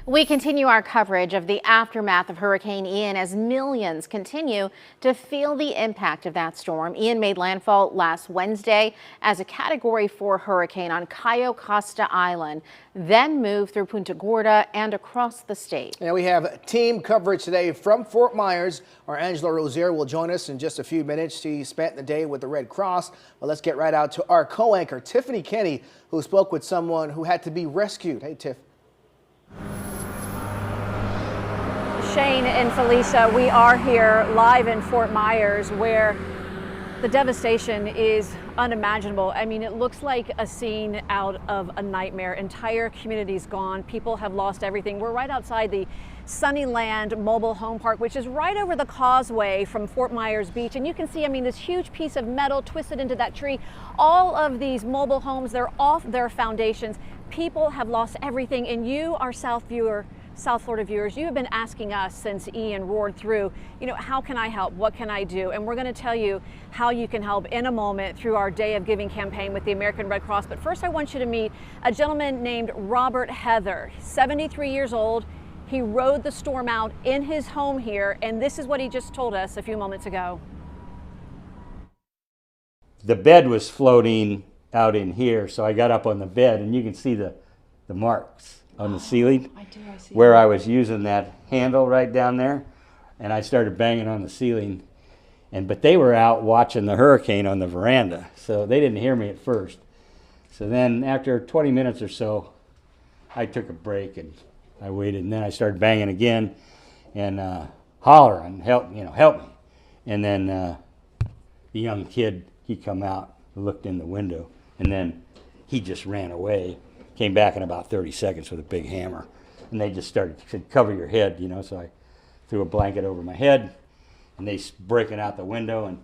We continue our coverage of the aftermath of Hurricane Ian as millions continue to feel the impact of that storm. Ian made landfall last Wednesday as a Category 4 hurricane on Cayo Costa Island, then moved through Punta Gorda and across the state. And we have team coverage today from Fort Myers. Our Angela Rozier will join us in just a few minutes. She spent the day with the Red Cross. But let's get right out to our co-anchor, Tiffany Kenny, who spoke with someone who had to be rescued. Hey, Tiff. Shane and Felicia, we are here live in Fort Myers where the devastation is unimaginable. I mean, it looks like a scene out of a nightmare. Entire communities gone. People have lost everything. We're right outside the Sunnyland Mobile Home Park, which is right over the causeway from Fort Myers Beach. And you can see, I mean, this huge piece of metal twisted into that tree. All of these mobile homes, they're off their foundations. People have lost everything. And you, our South Florida viewers, you have been asking us since Ian roared through, how can I help? What can I do? And we're going to tell you how you can help in a moment through our Day of Giving campaign with the American Red Cross. But first, I want you to meet a gentleman named Robert Heather, 73 years old. He rode the storm out in his home here, and this is what he just told us a few moments ago. The bed was floating out in here, so I got up on the bed, and you can see the marks on the ceiling. I see where I was using that handle right down there, and I started banging on the ceiling. But they were out watching the hurricane on the veranda, so they didn't hear me at first. So then after 20 minutes or so, I took a break and I waited, and then I started banging again and hollering, help me. And then the young kid, he come out, looked in the window, and then he just ran away. Came back in about 30 seconds with a big hammer, and they just said, cover your head, so I threw a blanket over my head, and they breaking out the window. And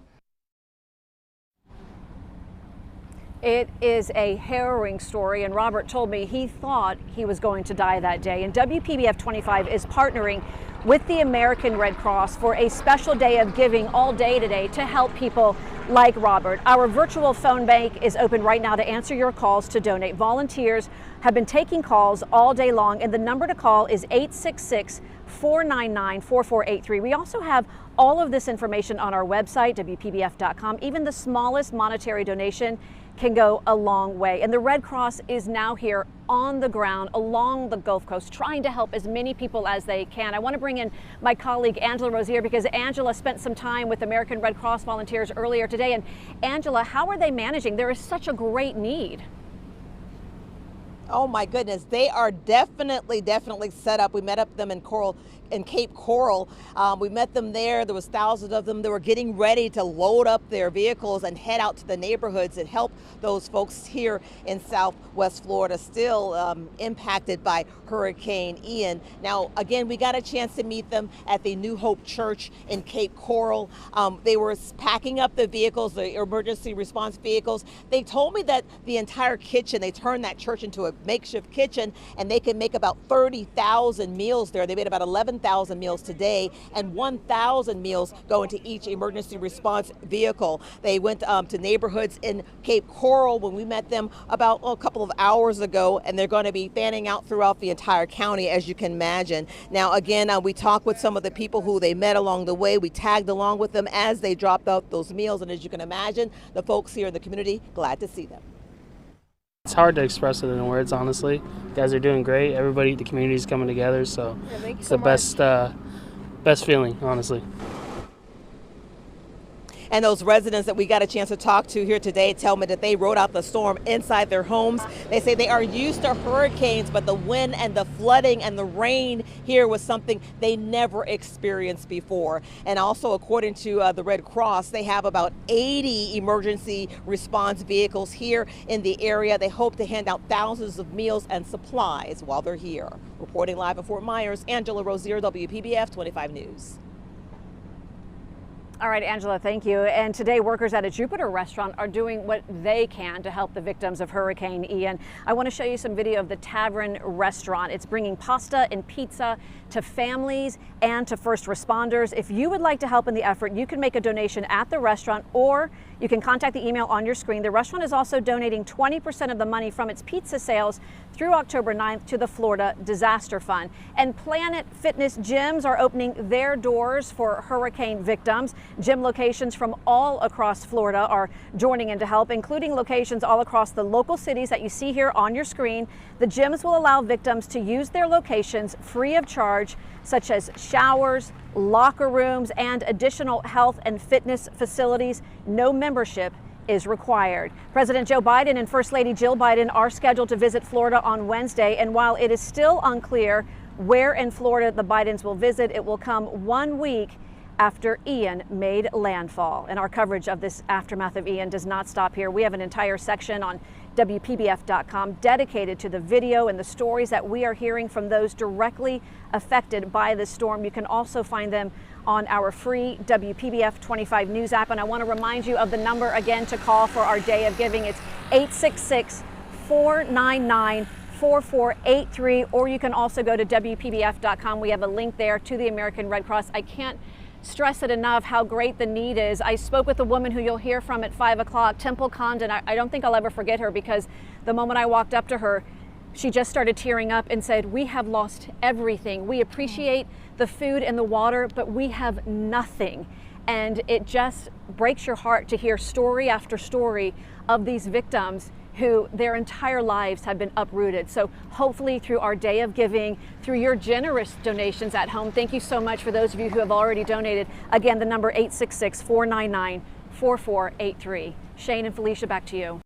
it is a harrowing story, and Robert told me he thought he was going to die that day. And WPBF 25 is partnering with the American Red Cross for a special day of giving all day today to help people like Robert. Our virtual phone bank is open right now to answer your calls to donate. Volunteers have been taking calls all day long, and the number to call is 866-499-4483. We also have all of this information on our website, WPBF.com. Even the smallest monetary donation can go a long way. And the Red Cross is now here on the ground along the Gulf Coast, trying to help as many people as they can. I want to bring in my colleague Angela Rozier, because Angela spent some time with American Red Cross volunteers earlier today. And Angela, how are they managing? There is such a great need. Oh my goodness, they are definitely set up. We met up them in Cape Coral. We met them there. There was thousands of them. They were getting ready to load up their vehicles and head out to the neighborhoods and help those folks here in Southwest Florida still impacted by Hurricane Ian. Now, again, we got a chance to meet them at the New Hope Church in Cape Coral. They were packing up the vehicles, the emergency response vehicles. They told me that the entire kitchen, they turned that church into a makeshift kitchen, and they can make about 30,000 meals there. They made about 11,000 meals today, and 1,000 meals go into each emergency response vehicle. They went to neighborhoods in Cape Coral when we met them about a couple of hours ago, and they're going to be fanning out throughout the entire county, as you can imagine. Now, again, we talked with some of the people who they met along the way. We tagged along with them as they dropped out those meals, and as you can imagine, the folks here in the community, glad to see them. It's hard to express it in words, honestly. You guys are doing great. Everybody, the community's coming together, so it's the best feeling, honestly. And those residents that we got a chance to talk to here today tell me that they rode out the storm inside their homes. They say they are used to hurricanes, but the wind and the flooding and the rain here was something they never experienced before. And also, according to the Red Cross, they have about 80 emergency response vehicles here in the area. They hope to hand out thousands of meals and supplies while they're here. Reporting live in Fort Myers, Angela Rozier, WPBF 25 News. All right, Angela, thank you. And today, workers at a Jupiter restaurant are doing what they can to help the victims of Hurricane Ian. I want to show you some video of the Tavern restaurant. It's bringing pasta and pizza to families and to first responders. If you would like to help in the effort, you can make a donation at the restaurant, or you can contact the email on your screen. The restaurant is also donating 20% of the money from its pizza sales through October 9th to the Florida Disaster Fund. And Planet Fitness gyms are opening their doors for hurricane victims. Gym locations from all across Florida are joining in to help, including locations all across the local cities that you see here on your screen. The gyms will allow victims to use their locations free of charge, such as showers, locker rooms, and additional health and fitness facilities. No membership is required. President Joe Biden and First Lady Jill Biden are scheduled to visit Florida on Wednesday, and while it is still unclear where in Florida the Bidens will visit, it will come 1 week after Ian made landfall. And our coverage of this aftermath of Ian does not stop here. We have an entire section on WPBF.com dedicated to the video and the stories that we are hearing from those directly affected by the storm. You can also find them on our free WPBF 25 News app. And I want to remind you of the number again to call for our day of giving. It's 866-499-4483, or you can also go to WPBF.com. We have a link there to the American Red Cross. I can't stress it enough how great the need is. I spoke with a woman who you'll hear from at 5 o'clock, Temple Condon. I don't think I'll ever forget her, because the moment I walked up to her, she just started tearing up and said, "We have lost everything. We appreciate the food and the water, but we have nothing." And it just breaks your heart to hear story after story of these victims who their entire lives have been uprooted. So hopefully through our day of giving, through your generous donations at home, thank you so much for those of you who have already donated. Again, the number 866-499-4483. Shane and Felicia, back to you.